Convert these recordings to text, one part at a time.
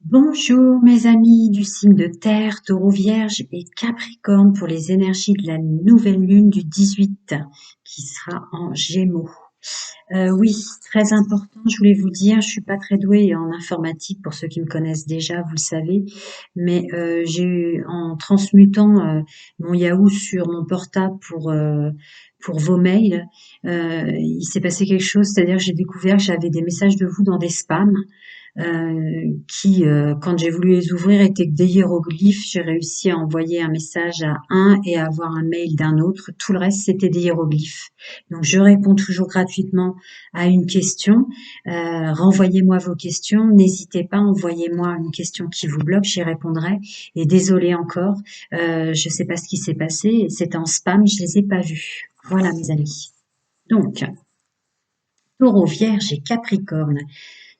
Bonjour mes amis du signe de Terre, Taureau, Vierge et Capricorne pour les énergies de la nouvelle lune du 18 qui sera en Gémeaux. Oui, très important, je voulais vous dire, je suis pas très douée en informatique pour ceux qui me connaissent déjà, vous le savez, mais j'ai eu en transmutant mon Yahoo sur mon portable pour vos mails, il s'est passé quelque chose, c'est-à-dire que j'ai découvert que j'avais des messages de vous dans des spams qui, quand j'ai voulu les ouvrir, étaient que des hiéroglyphes. J'ai réussi à envoyer un message à un et à avoir un mail d'un autre. Tout le reste, c'était des hiéroglyphes. Donc, je réponds toujours gratuitement à une question. Renvoyez-moi vos questions. N'hésitez pas, envoyez-moi une question qui vous bloque, j'y répondrai. Et désolé encore, je sais pas ce qui s'est passé. C'était en spam, je les ai pas vus. Voilà, mes amis. Donc, Taureau, Vierge et Capricorne.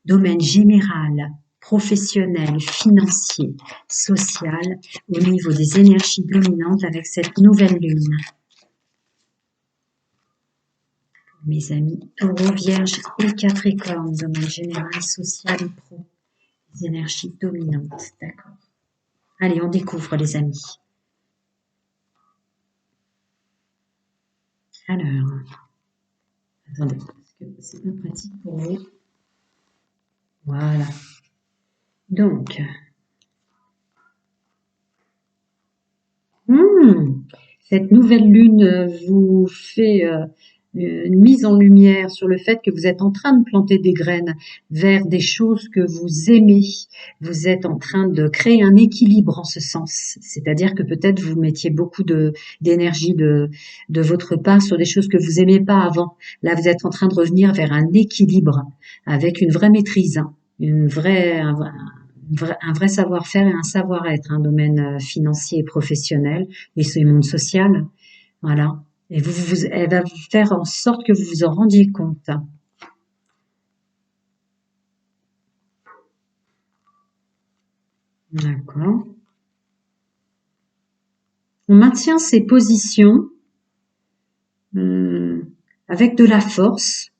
Domaine général, professionnel, financier, social, au niveau des énergies dominantes avec cette nouvelle lune. Mes amis, Taureau, Vierge et Capricorne, domaine général, social et pro, les énergies dominantes, d'accord. Allez, on découvre les amis. Alors, attendez, parce que c'est pas pratique pour vous. Voilà. Donc, cette nouvelle lune vous fait une mise en lumière sur le fait que vous êtes en train de planter des graines vers des choses que vous aimez. Vous êtes en train de créer un équilibre en ce sens. C'est-à-dire que peut-être vous mettiez beaucoup d'énergie de votre part sur des choses que vous aimez pas avant. Là, vous êtes en train de revenir vers un équilibre avec une vraie maîtrise, un vrai savoir-faire et un savoir-être, un domaine financier et professionnel et ce monde social. Voilà. Et elle va vous faire en sorte que vous vous en rendiez compte. D'accord. On maintient ses positions euh, avec de la force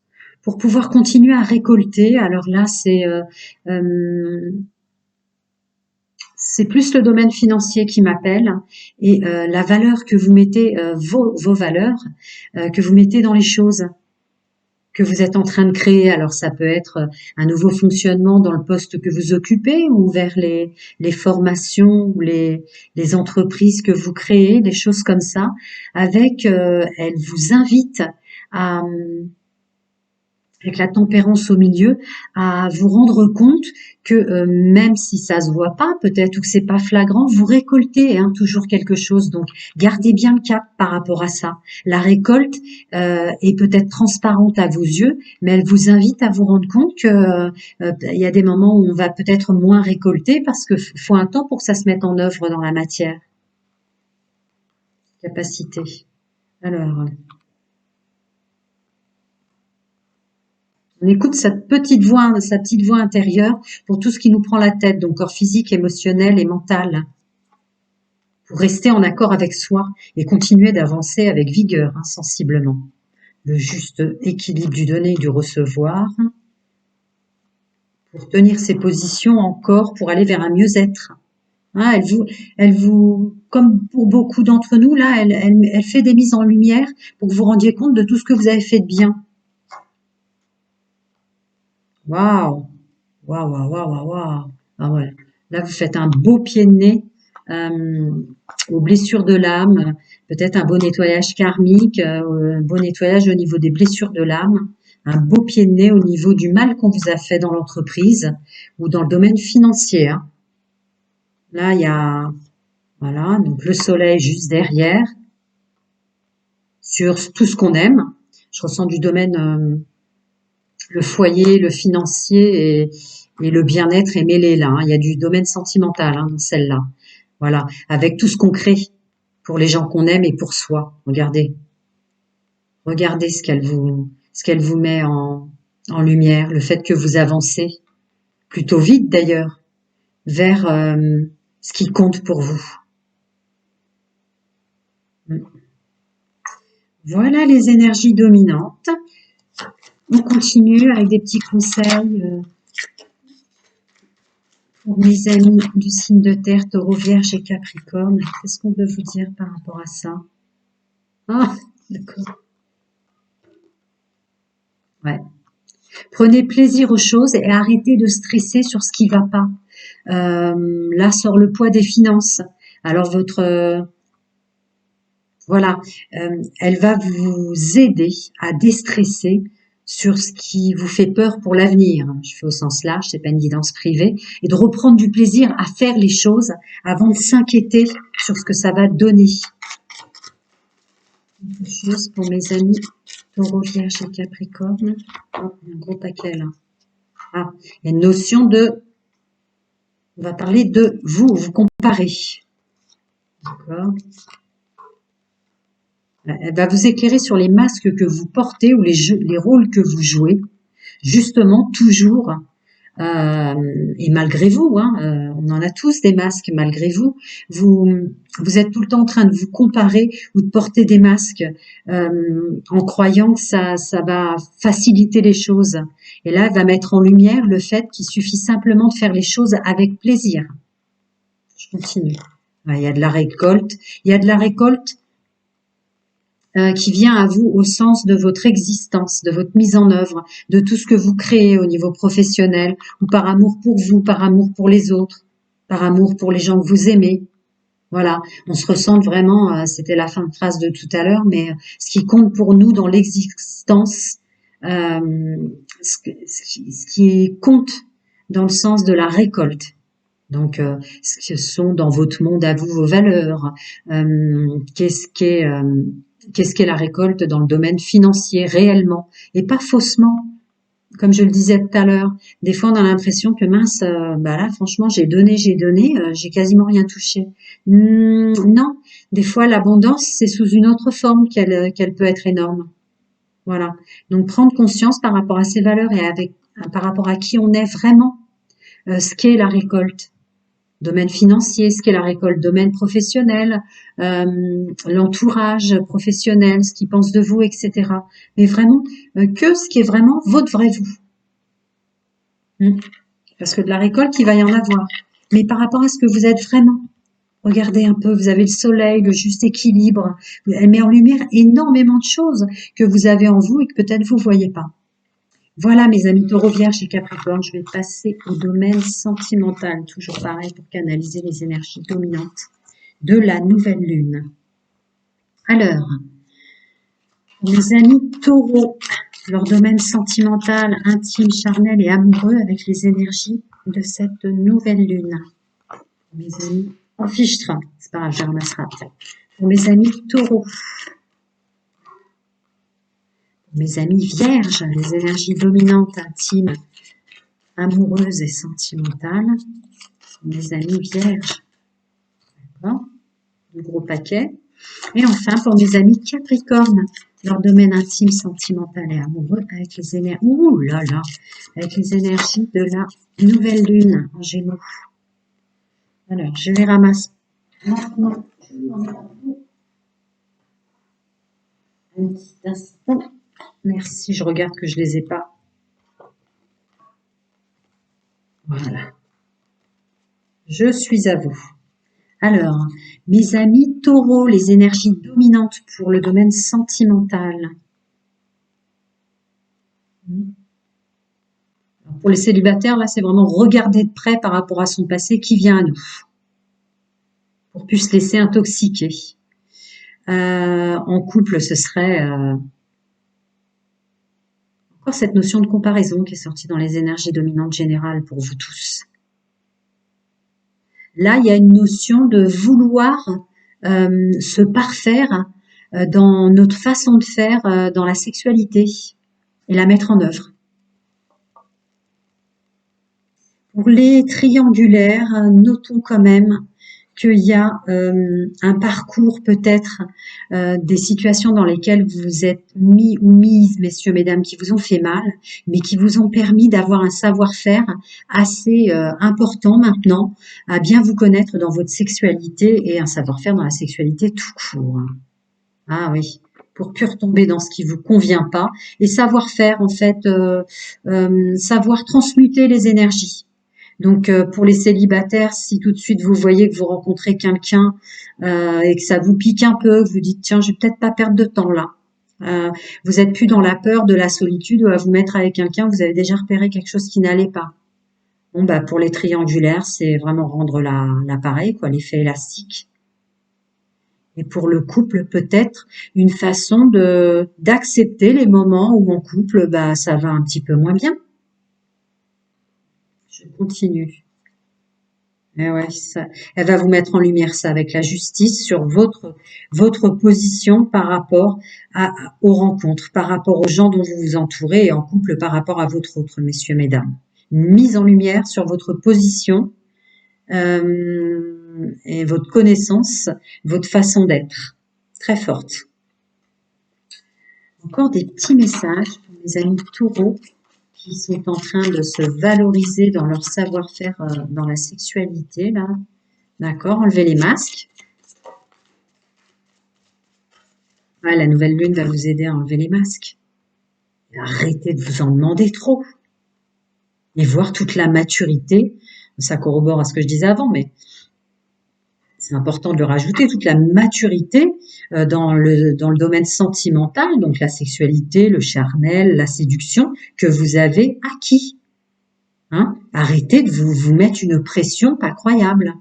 pour pouvoir continuer à récolter. Alors là, euh, c'est plus le domaine financier qui m'appelle et la valeur que vous mettez, vos valeurs, que vous mettez dans les choses que vous êtes en train de créer. Alors ça peut être un nouveau fonctionnement dans le poste que vous occupez ou vers les formations ou les entreprises que vous créez, des choses comme ça. Avec, elle vous invite à, avec la tempérance au milieu, à vous rendre compte que même si ça se voit pas, peut-être ou que c'est pas flagrant, vous récoltez toujours quelque chose. Donc, gardez bien le cap par rapport à ça. La récolte est peut-être transparente à vos yeux, mais elle vous invite à vous rendre compte que il y a des moments où on va peut-être moins récolter parce que faut un temps pour que ça se mette en œuvre dans la matière. Capacité. Alors, on écoute sa petite voix intérieure pour tout ce qui nous prend la tête, donc corps physique, émotionnel et mental, pour rester en accord avec soi et continuer d'avancer avec vigueur, sensiblement. Le juste équilibre du donner et du recevoir, pour tenir ses positions encore, pour aller vers un mieux-être. Elle vous, comme pour beaucoup d'entre nous, là, elle fait des mises en lumière pour que vous rendiez compte de tout ce que vous avez fait de bien. Waouh! Waouh, waouh, waouh, waouh, waouh. Ah ouais. Là, vous faites un beau pied de nez euh, aux blessures de l'âme, peut-être un beau nettoyage karmique, un beau nettoyage au niveau des blessures de l'âme, un beau pied de nez au niveau du mal qu'on vous a fait dans l'entreprise ou dans le domaine financier. Là, il y a, voilà, donc le soleil juste derrière, sur tout ce qu'on aime. Je ressens du domaine le foyer, le financier et le bien-être est mêlé là. Il y a du domaine sentimental dans celle-là. Voilà, avec tout ce qu'on crée pour les gens qu'on aime et pour soi. Regardez, regardez ce qu'elle vous met en lumière, le fait que vous avancez plutôt vite d'ailleurs vers ce qui compte pour vous. Voilà les énergies dominantes. On continue avec des petits conseils Pour mes amis du signe de terre, taureau, vierge et capricorne, qu'est-ce qu'on peut vous dire par rapport à ça? Ah, d'accord. Ouais. Prenez plaisir aux choses et arrêtez de stresser sur ce qui va pas. Là sort le poids des finances. Alors voilà, elle va vous aider à déstresser sur ce qui vous fait peur pour l'avenir. Je fais au sens large, c'est pas une guidance privée, et de reprendre du plaisir à faire les choses avant de s'inquiéter sur ce que ça va donner. Quelque chose pour mes amis Taureau, Vierge et Capricorne. Oh, il y a un gros paquet là. Ah, il y a une notion de, on va parler de vous comparez. D'accord. Elle va vous éclairer sur les masques que vous portez ou les rôles que vous jouez, justement toujours, et malgré vous, hein, on en a tous des masques malgré vous, vous êtes tout le temps en train de vous comparer ou de porter des masques en croyant que ça va faciliter les choses. Et là, elle va mettre en lumière le fait qu'il suffit simplement de faire les choses avec plaisir. Je continue. Il y a de la récolte. Il y a de la récolte qui vient à vous au sens de votre existence, de votre mise en œuvre, de tout ce que vous créez au niveau professionnel, ou par amour pour vous, par amour pour les autres, par amour pour les gens que vous aimez. Voilà, on se ressent vraiment, c'était la fin de phrase de tout à l'heure, mais ce qui compte pour nous dans l'existence, ce qui compte dans le sens de la récolte. Donc, ce que sont dans votre monde à vous vos valeurs, qu'est-ce qu'est la récolte dans le domaine financier réellement et pas faussement. Comme je le disais tout à l'heure, des fois on a l'impression que mince, bah là franchement j'ai donné, j'ai quasiment rien touché. Non, des fois l'abondance c'est sous une autre forme qu'elle peut être énorme. Voilà. Donc prendre conscience par rapport à ses valeurs et par rapport à qui on est vraiment, ce qu'est la récolte. Domaine financier, ce qu'est la récolte, domaine professionnel, l'entourage professionnel, ce qu'ils pensent de vous, etc. Mais vraiment, que ce qui est vraiment votre vrai vous. Parce que de la récolte, il va y en avoir. Mais par rapport à ce que vous êtes vraiment, regardez un peu, vous avez le soleil, le juste équilibre. Elle met en lumière énormément de choses que vous avez en vous et que peut-être vous voyez pas. Voilà mes amis Taureau, Vierge et Capricorne, je vais passer au domaine sentimental, toujours pareil pour canaliser les énergies dominantes de la nouvelle lune. Alors, mes amis Taureau, leur domaine sentimental, intime, charnel et amoureux avec les énergies de cette nouvelle lune. Mes amis, on fichera, c'est pas grave, je ramasserai après. Pour mes amis Taureau, mes amis Vierges, les énergies dominantes, intimes, amoureuses et sentimentales. Mes amis Vierges, d'accord, le gros paquet. Et enfin, pour mes amis Capricorne, leur domaine intime, sentimental et amoureux avec les énergies, avec les énergies de la nouvelle lune en Gémeaux. Alors, je les ramasse maintenant. Un petit instant. Merci, je regarde que je les ai pas. Voilà. Je suis à vous. Alors, mes amis Taureaux, les énergies dominantes pour le domaine sentimental. Pour les célibataires, là, c'est vraiment regarder de près par rapport à son passé qui vient à nous, pour plus se laisser intoxiquer. En couple, ce serait encore cette notion de comparaison qui est sortie dans les énergies dominantes générales pour vous tous. Là, il y a une notion de vouloir se parfaire dans notre façon de faire dans la sexualité et la mettre en œuvre. Pour les triangulaires, notons quand même qu'il y a un parcours peut-être, des situations dans lesquelles vous êtes mis ou mises, messieurs, mesdames, qui vous ont fait mal, mais qui vous ont permis d'avoir un savoir-faire assez important maintenant, à bien vous connaître dans votre sexualité et un savoir-faire dans la sexualité tout court. Ah oui, pour plus retomber dans ce qui vous convient pas et savoir faire en fait, savoir transmuter les énergies. Donc, pour les célibataires, si tout de suite vous voyez que vous rencontrez quelqu'un et que ça vous pique un peu, que vous dites tiens, je vais peut-être pas perdre de temps là. Euh, vous êtes plus dans la peur de la solitude ou à vous mettre avec quelqu'un, vous avez déjà repéré quelque chose qui n'allait pas. Bon, bah, pour les triangulaires, c'est vraiment rendre l'appareil, quoi, l'effet élastique. Et pour le couple, peut-être une façon de d'accepter les moments où en couple, bah, ça va un petit peu moins bien. Je continue. Eh ouais, ça, elle va vous mettre en lumière ça avec la justice sur votre position par rapport aux rencontres, par rapport aux gens dont vous vous entourez et en couple par rapport à votre autre, messieurs, mesdames. Une mise en lumière sur votre position et votre connaissance, votre façon d'être. Très forte. Encore des petits messages pour mes amis taureaux qui sont en train de se valoriser dans leur savoir-faire dans la sexualité, là. D'accord, enlevez les masques. Ah, la nouvelle lune va vous aider à enlever les masques. Arrêtez de vous en demander trop. Et voir toute la maturité. Ça corrobore à ce que je disais avant, mais c'est important de le rajouter, toute la maturité dans le domaine sentimental, donc la sexualité, le charnel, la séduction, que vous avez acquis. Hein? Arrêtez de vous mettre une pression pas croyable.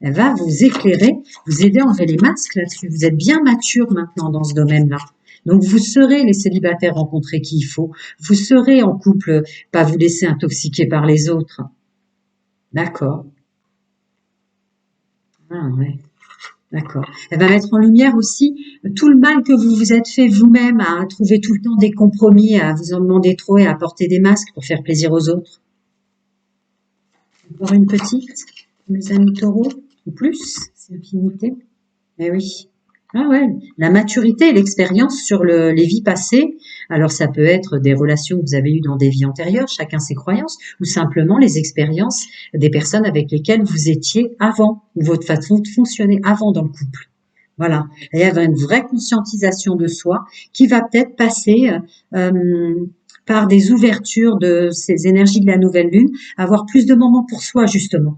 Elle va vous éclairer, vous aider à enlever les masques là-dessus. Vous êtes bien mature maintenant dans ce domaine-là. Donc vous serez les célibataires rencontrés qu'il faut. Vous serez en couple, pas vous laisser intoxiquer par les autres. D'accord. Ah ouais. D'accord. Elle va mettre en lumière aussi tout le mal que vous vous êtes fait vous-même à trouver tout le temps des compromis, à vous en demander trop et à porter des masques pour faire plaisir aux autres. Encore une petite, mes amis taureaux, ou plus, c'est infinité. Eh oui. Ah ouais, la maturité et l'expérience sur les vies passées. Alors ça peut être des relations que vous avez eues dans des vies antérieures, chacun ses croyances, ou simplement les expériences des personnes avec lesquelles vous étiez avant, ou votre façon de fonctionner avant dans le couple. Voilà. Et il y a une vraie conscientisation de soi qui va peut-être passer euh, par des ouvertures de ces énergies de la nouvelle lune, avoir plus de moments pour soi justement.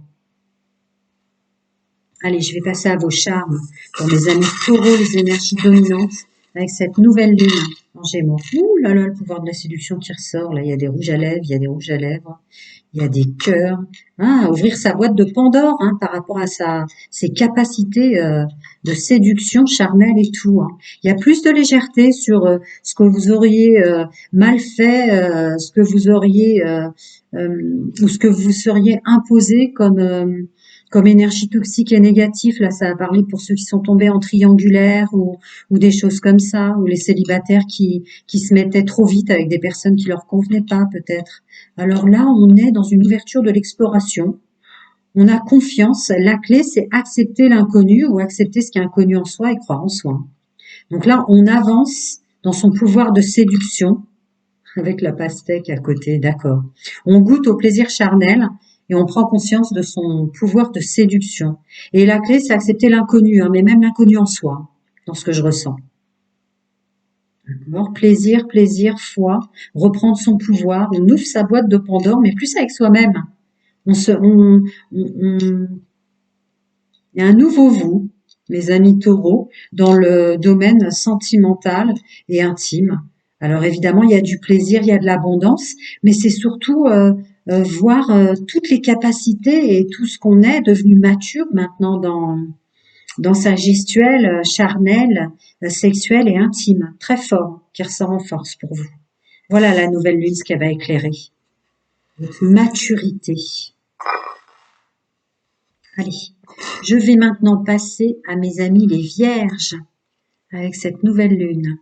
Allez, je vais passer à vos charmes pour mes amis taureaux, les énergies dominantes avec cette nouvelle lune en Gémeaux. Ouh là là, le pouvoir de la séduction qui ressort. Là, il y a des rouges à lèvres, il y a des rouges à lèvres, il y a des cœurs. Hein, ouvrir sa boîte de Pandore hein, par rapport à ses capacités de séduction charnelle et tout. Hein. Il y a plus de légèreté sur ce que vous auriez mal fait, ce que vous auriez ou ce que vous seriez imposé comme énergie toxique et négative. Là, ça a parlé pour ceux qui sont tombés en triangulaire ou des choses comme ça, ou les célibataires qui se mettaient trop vite avec des personnes qui leur convenaient pas, peut-être. Alors là, on est dans une ouverture de l'exploration. On a confiance. La clé, c'est accepter l'inconnu ou accepter ce qui est inconnu en soi et croire en soi. Donc là, on avance dans son pouvoir de séduction avec la pastèque à côté, d'accord. On goûte au plaisir charnel et on prend conscience de son pouvoir de séduction. Et la clé, c'est accepter l'inconnu, hein, mais même l'inconnu en soi, dans ce que je ressens. D'accord. Plaisir, plaisir, foi, reprendre son pouvoir, on ouvre sa boîte de Pandore, mais plus avec soi-même. Il y a un nouveau vous, mes amis taureaux, dans le domaine sentimental et intime. Alors évidemment, il y a du plaisir, il y a de l'abondance, mais c'est surtout voir toutes les capacités et tout ce qu'on est devenu mature maintenant dans sa gestuelle charnelle, sexuelle et intime, très fort, qui ressort en force pour vous. Voilà la nouvelle lune, ce qu'elle va éclairer. Votre maturité. Allez, je vais maintenant passer à mes amis les vierges avec cette nouvelle lune.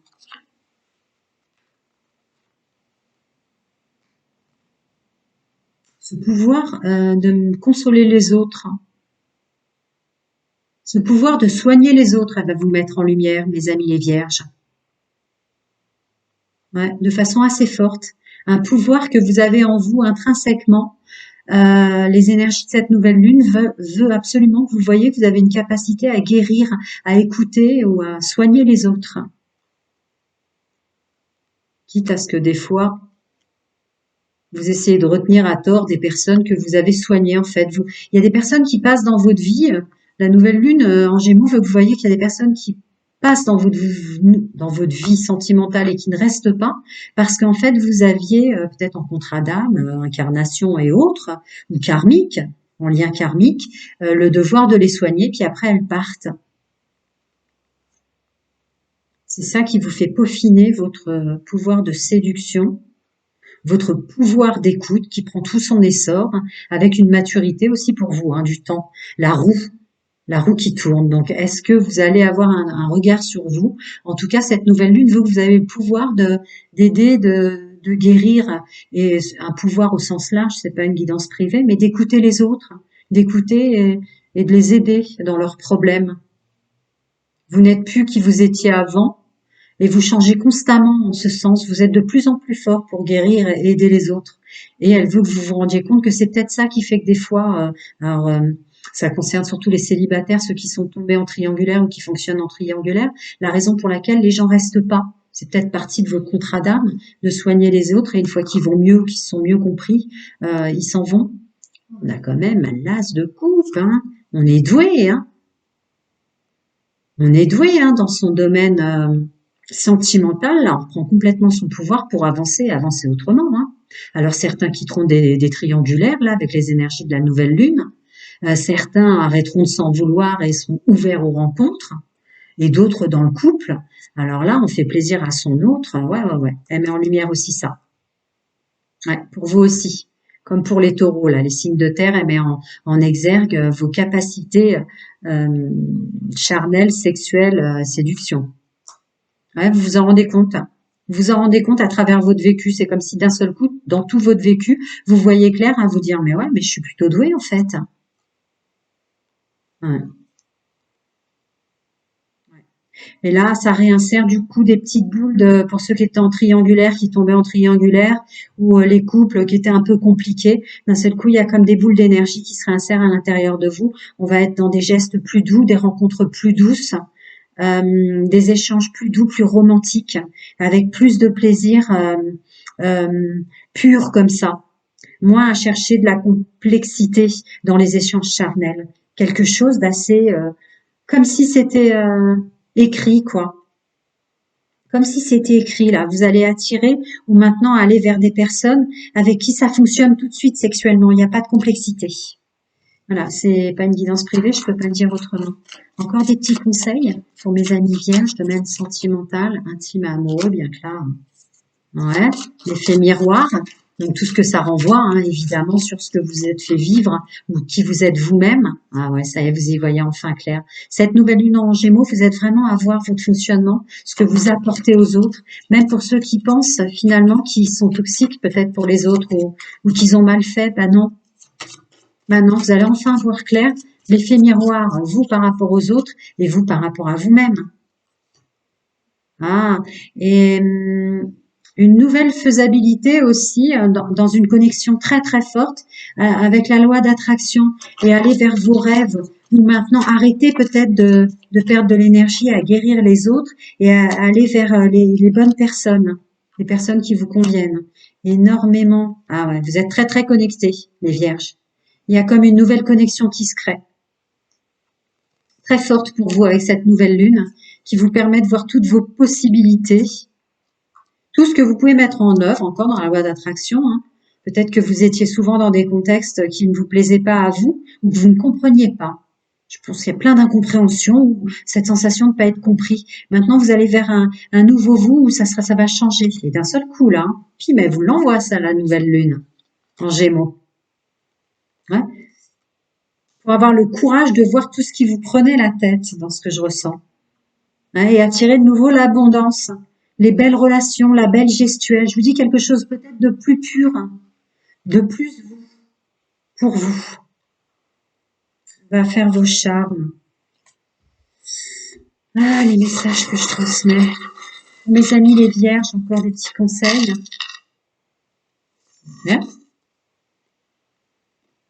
Ce pouvoir de consoler les autres, ce pouvoir de soigner les autres, elle va vous mettre en lumière, mes amis les vierges. Ouais, de façon assez forte. Un pouvoir que vous avez en vous intrinsèquement. Les énergies de cette nouvelle lune veut absolument que vous voyez que vous avez une capacité à guérir, à écouter ou à soigner les autres. Quitte à ce que des fois, Vous essayez de retenir à tort des personnes que vous avez soignées, en fait. Il y a des personnes qui passent dans votre vie. La nouvelle lune en Gémeaux veut que vous voyez qu'il y a des personnes qui passent dans votre vie sentimentale et qui ne restent pas parce qu'en fait, vous aviez peut-être en contrat d'âme, incarnation et autres, ou karmique, en lien karmique, le devoir de les soigner, puis après elles partent. C'est ça qui vous fait peaufiner votre pouvoir de séduction, votre pouvoir d'écoute qui prend tout son essor, avec une maturité aussi pour vous, hein, du temps. La roue qui tourne. Donc, est-ce que vous allez avoir un regard sur vous? En tout cas, cette nouvelle lune veut que vous avez le pouvoir d'aider, de guérir, et un pouvoir au sens large, c'est pas une guidance privée, mais d'écouter les autres, d'écouter et de les aider dans leurs problèmes. Vous n'êtes plus qui vous étiez avant, et vous changez constamment en ce sens. Vous êtes de plus en plus fort pour guérir et aider les autres. Et elle veut que vous vous rendiez compte que c'est peut-être ça qui fait que des fois, ça concerne surtout les célibataires, ceux qui sont tombés en triangulaire ou qui fonctionnent en triangulaire, la raison pour laquelle les gens restent pas. C'est peut-être partie de votre contrat d'âme de soigner les autres et une fois qu'ils vont mieux ou qu'ils sont mieux compris, ils s'en vont. On a quand même un l'as de coupe, hein. On est doué, hein. On est doué, hein, dans son domaine sentimental. Là, on reprend complètement son pouvoir pour avancer autrement, hein. Alors certains quitteront des triangulaires là avec les énergies de la nouvelle lune. Certains arrêteront de s'en vouloir et seront ouverts aux rencontres, et d'autres dans le couple. Alors là, on fait plaisir à son autre. Ouais. Elle met en lumière aussi ça. Ouais, pour vous aussi. Comme pour les taureaux, là, les signes de terre, elle met en exergue vos capacités euh, charnelles, sexuelles, séduction. Ouais, vous vous en rendez compte. Vous vous en rendez compte à travers votre vécu. C'est comme si d'un seul coup, dans tout votre vécu, vous voyez clair à vous dire, mais ouais, mais je suis plutôt douée en fait. Ouais. Et là, ça réinsère du coup des petites boules pour ceux qui étaient en triangulaire, qui tombaient en triangulaire, ou les couples qui étaient un peu compliqués. D'un seul coup, il y a comme des boules d'énergie qui se réinsèrent à l'intérieur de vous. On va être dans des gestes plus doux, des rencontres plus douces, des échanges plus doux, plus romantiques, avec plus de plaisir pur comme ça. Moins à chercher de la complexité dans les échanges charnels. Quelque chose d'assez comme si c'était écrit, quoi. Comme si c'était écrit, là. Vous allez attirer ou maintenant aller vers des personnes avec qui ça fonctionne tout de suite sexuellement. Il n'y a pas de complexité. Voilà, c'est pas une guidance privée, je peux pas le dire autrement. Encore des petits conseils pour mes amis vierges, domaine sentimental, intime et amoureux, bien que là, ouais, l'effet miroir. Donc tout ce que ça renvoie, hein, évidemment, sur ce que vous êtes fait vivre ou qui vous êtes vous-même. Ah ouais, ça y est, vous y voyez enfin clair. Cette nouvelle lune en Gémeaux, vous êtes vraiment à voir votre fonctionnement, ce que vous apportez aux autres, même pour ceux qui pensent finalement qu'ils sont toxiques peut-être pour les autres ou qu'ils ont mal fait. Bah non, vous allez enfin voir clair l'effet miroir, vous par rapport aux autres et vous par rapport à vous-même. Ah, et une nouvelle faisabilité aussi dans une connexion très très forte avec la loi d'attraction et aller vers vos rêves ou maintenant arrêter peut-être de perdre de l'énergie à guérir les autres et à aller vers les bonnes personnes, les personnes qui vous conviennent. Énormément. Ah ouais, vous êtes très très connectés, les vierges. Il y a comme une nouvelle connexion qui se crée, très forte pour vous avec cette nouvelle lune, qui vous permet de voir toutes vos possibilités, tout ce que vous pouvez mettre en œuvre encore dans la loi d'attraction. Hein. Peut-être que vous étiez souvent dans des contextes qui ne vous plaisaient pas à vous ou que vous ne compreniez pas. Je pense qu'il y a plein d'incompréhensions ou cette sensation de ne pas être compris. Maintenant, vous allez vers un nouveau vous où ça va changer. Et d'un seul coup, là, puis mais vous l'envoie ça, la nouvelle lune, en Gémeaux. Ouais. Pour avoir le courage de voir tout ce qui vous prenait la tête dans ce que je ressens. Hein, et attirer de nouveau l'abondance, les belles relations, la belle gestuelle. Je vous dis quelque chose peut-être de plus pur, hein, de plus vous, pour vous, va faire vos charmes. Ah, les messages que je transmets. Pour mes amis les vierges, encore des petits conseils. Bien.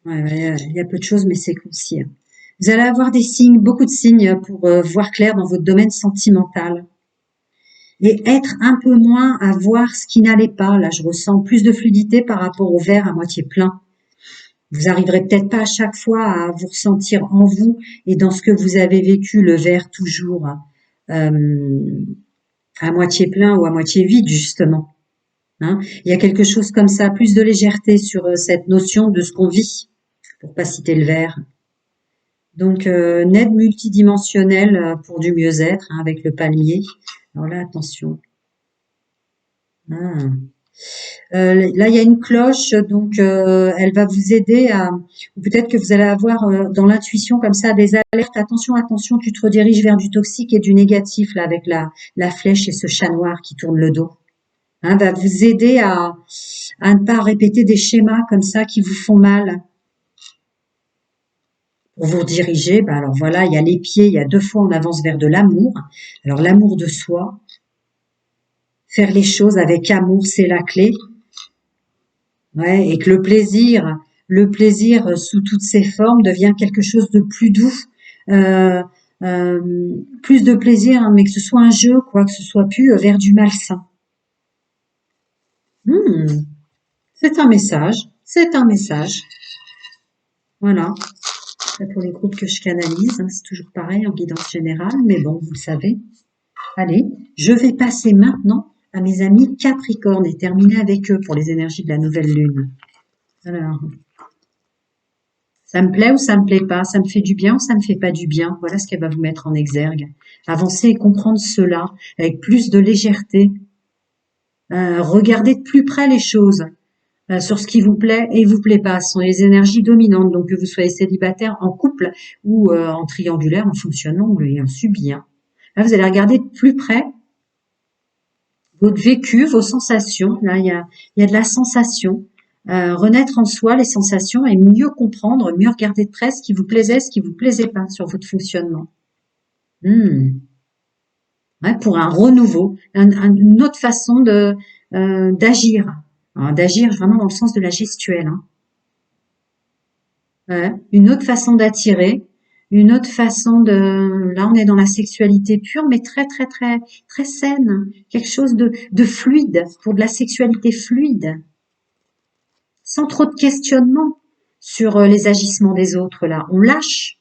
Ouais, il y a peu de choses, mais c'est concis. Hein. Vous allez avoir des signes, beaucoup de signes pour voir clair dans votre domaine sentimental. et être un peu moins à voir ce qui n'allait pas. Là, je ressens plus de fluidité par rapport au verre à moitié plein. Vous arriverez peut-être pas à chaque fois à vous ressentir en vous et dans ce que vous avez vécu, le verre toujours euh, à moitié plein ou à moitié vide, justement. Hein. Il y a quelque chose comme ça, plus de légèreté sur cette notion de ce qu'on vit, pour pas citer le verre. Donc, une aide multidimensionnelle pour du mieux-être, hein, avec le palmier. Alors là, attention. Ah. Là, il y a une cloche, donc elle va vous aider à, ou peut-être que vous allez avoir dans l'intuition comme ça des alertes. Attention, attention, tu te rediriges vers du toxique et du négatif là avec la flèche et ce chat noir qui tourne le dos. Hein, va vous aider à ne pas répéter des schémas comme ça qui vous font mal. Pour vous rediriger, bah alors voilà, il y a les pieds, il y a 2 fois on avance vers de l'amour. Alors l'amour de soi, faire les choses avec amour, c'est la clé. Ouais, et que le plaisir sous toutes ses formes devient quelque chose de plus doux, euh, plus de plaisir, hein, mais que ce soit un jeu, quoi, que ce soit plus vers du malsain. Hmm, c'est un message, c'est un message. Voilà. Après, pour les groupes que je canalise, hein, c'est toujours pareil en guidance générale, mais bon, vous le savez. Allez, je vais passer maintenant à mes amis Capricorne et terminer avec eux pour les énergies de la nouvelle lune. Alors, ça me plaît ou ça me plaît pas? Ça me fait du bien ou ça me fait pas du bien? Voilà ce qu'elle va vous mettre en exergue. Avancer et comprendre cela avec plus de légèreté. Regardez de plus près les choses sur ce qui vous plaît et vous plaît pas. Ce sont les énergies dominantes. Donc que vous soyez célibataire, en couple ou en triangulaire, en fonctionnement ou en subi. Hein. Là, vous allez regarder de plus près votre vécu, vos sensations. Là, il y a de la sensation. Renaître en soi les sensations et mieux comprendre, mieux regarder de près ce qui vous plaisait, ce qui vous plaisait pas sur votre fonctionnement. Hmm. Ouais, pour un renouveau, une autre façon de d'agir. Alors, d'agir vraiment dans le sens de la gestuelle. Hein. Ouais. Une autre façon d'attirer, une autre façon de. Là, on est dans la sexualité pure, mais très très très très saine. Quelque chose de fluide pour de la sexualité fluide. Sans trop de questionnement sur les agissements des autres là. On lâche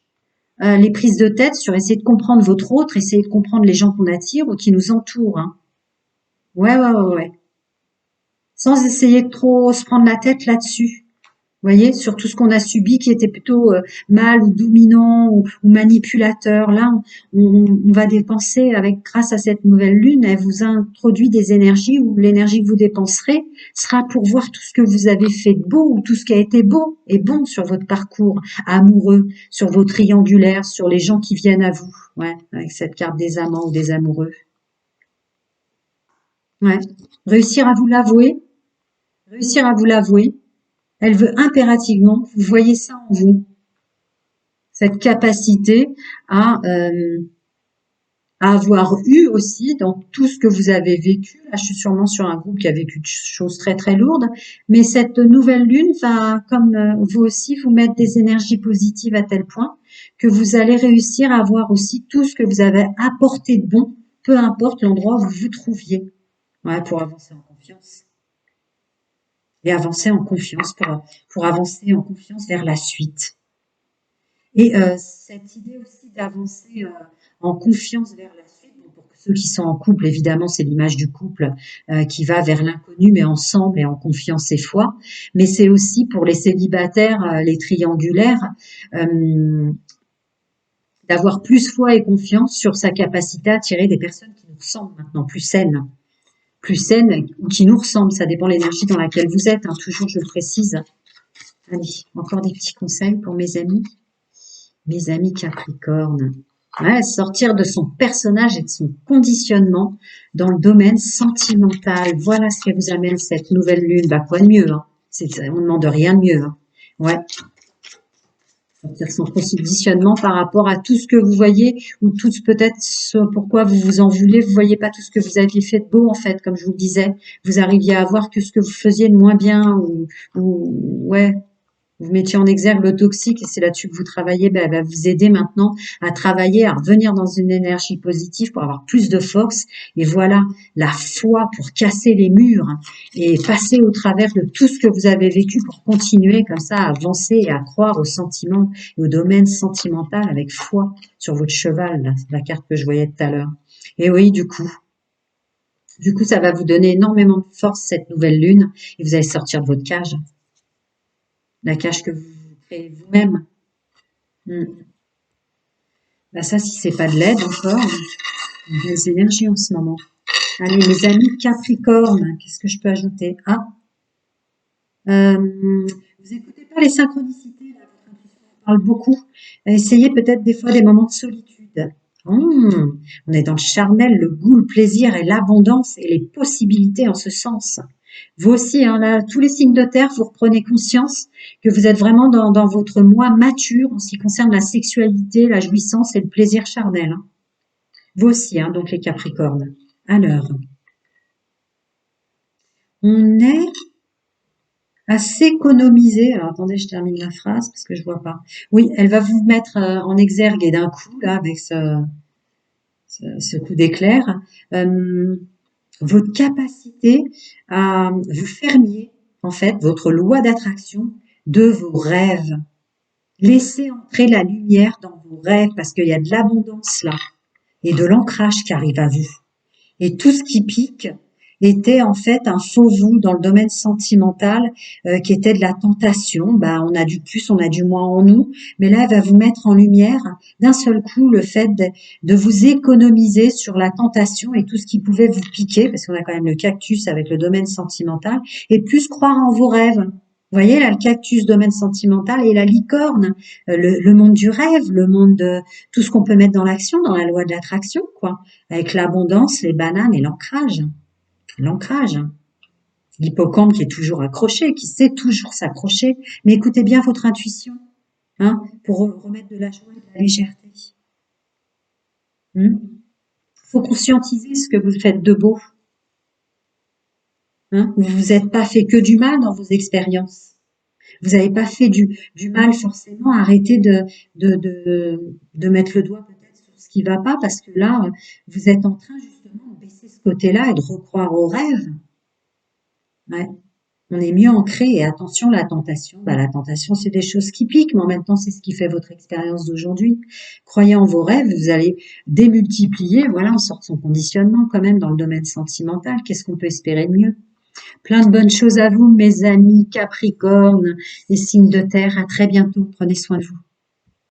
les prises de tête sur essayer de comprendre votre autre, essayer de comprendre les gens qu'on attire ou qui nous entourent. Hein. Ouais, ouais, ouais, ouais. Sans essayer de trop se prendre la tête là-dessus. Vous voyez, sur tout ce qu'on a subi qui était plutôt mal ou dominant ou manipulateur. Là, on va dépenser avec, grâce à cette nouvelle lune, elle vous introduit des énergies où l'énergie que vous dépenserez sera pour voir tout ce que vous avez fait de beau ou tout ce qui a été beau et bon sur votre parcours amoureux, sur vos triangulaires, sur les gens qui viennent à vous. Ouais, avec cette carte des amants ou des amoureux. Ouais. Réussir à vous l'avouer, réussir à vous l'avouer. Elle veut impérativement que vous voyez ça en vous, cette capacité à, euh, à avoir eu aussi dans tout ce que vous avez vécu. Là, je suis sûrement sur un groupe qui a vécu des choses très très lourdes, mais cette nouvelle lune va, comme vous aussi, vous mettre des énergies positives à tel point que vous allez réussir à voir aussi tout ce que vous avez apporté de bon, peu importe l'endroit où vous vous trouviez, ouais, pour avancer en confiance. Et avancer en confiance pour avancer en confiance vers la suite. Et cette idée aussi d'avancer en confiance vers la suite, bon, pour ceux qui sont en couple, évidemment, c'est l'image du couple qui va vers l'inconnu, mais ensemble et en confiance et foi. Mais c'est aussi pour les célibataires, les triangulaires, euh, d'avoir plus foi et confiance sur sa capacité à attirer des personnes qui nous ressemblent maintenant, plus saines ou qui nous ressemblent. Ça dépend de l'énergie dans laquelle vous êtes. Hein, toujours, je le précise. Allez, encore des petits conseils pour mes amis Capricorne. Ouais, sortir de son personnage et de son conditionnement dans le domaine sentimental. Voilà ce qui vous amène cette nouvelle lune. Bah, quoi de mieux, hein. On ne demande rien de mieux. Hein. Ouais. Sortir son conditionnement par rapport à tout ce que vous voyez ou tout peut-être ce pourquoi vous vous en voulez. Vous voyez pas tout ce que vous aviez fait de beau, en fait, comme je vous le disais. Vous arriviez à voir que ce que vous faisiez de moins bien ou ouais. vous mettiez en exergue le toxique et c'est là-dessus que vous travaillez, ben, elle va vous aider maintenant à travailler, à revenir dans une énergie positive pour avoir plus de force. Et voilà, la foi pour casser les murs et passer au travers de tout ce que vous avez vécu pour continuer comme ça à avancer et à croire aux sentiments et au domaine sentimental avec foi sur votre cheval, là, la carte que je voyais tout à l'heure. Et oui, du coup, ça va vous donner énormément de force cette nouvelle lune et vous allez sortir de votre cage, la cage que vous créez vous-même. Hmm. Bah ça, si c'est pas de l'aide encore, des énergies en ce moment. Allez, mes amis Capricorne, qu'est-ce que je peux ajouter? Ah, vous écoutez pas les synchronicités, là, votre intuition parle beaucoup. Essayez peut-être des fois des moments de solitude. On est dans le charnel, le goût, le plaisir et l'abondance et les possibilités en ce sens. Vous aussi, hein, là, tous les signes de terre, vous reprenez conscience que vous êtes vraiment dans votre moi mature en ce qui concerne la sexualité, la jouissance et le plaisir charnel, hein. Vous aussi, hein, donc les Capricornes. Alors, on est à s'économiser. Alors attendez, je termine la phrase parce que je vois pas. Oui, elle va vous mettre en exergue et d'un coup, là, avec ce coup d'éclair, euh, votre capacité à vous fermier, en fait, votre loi d'attraction de vos rêves. Laissez entrer la lumière dans vos rêves parce qu'il y a de l'abondance là et de l'ancrage qui arrive à vous. Et tout ce qui pique était en fait un faux vous dans le domaine sentimental qui était de la tentation. Bah, on a du plus, on a du moins en nous, mais là, elle va vous mettre en lumière d'un seul coup le fait de vous économiser sur la tentation et tout ce qui pouvait vous piquer, parce qu'on a quand même le cactus avec le domaine sentimental, et plus croire en vos rêves. Vous voyez là, le cactus, domaine sentimental, et la licorne, le monde du rêve, le monde de tout ce qu'on peut mettre dans l'action, dans la loi de l'attraction, quoi, avec l'abondance, les bananes et l'ancrage. L'ancrage. L'hippocampe qui est toujours accroché, qui sait toujours s'accrocher. Mais écoutez bien votre intuition, hein, pour remettre de la joie et de la légèreté. Il faut conscientiser ce que vous faites de beau. Hein. Vous vous êtes pas fait que du mal dans vos expériences. Vous n'avez pas fait du mal forcément. Arrêtez de mettre le doigt peut-être sur ce qui va pas parce que là, vous êtes en train justement de baisser ce côté-là et de recroire au rêve. Ouais. On est mieux ancré et attention, la tentation. Bah, la tentation, c'est des choses qui piquent, mais en même temps, c'est ce qui fait votre expérience d'aujourd'hui. Croyez en vos rêves, vous allez démultiplier. Voilà, on sort de son conditionnement quand même dans le domaine sentimental. Qu'est-ce qu'on peut espérer de mieux? Plein de bonnes choses à vous, mes amis Capricorne et signes de terre. À très bientôt. Prenez soin de vous.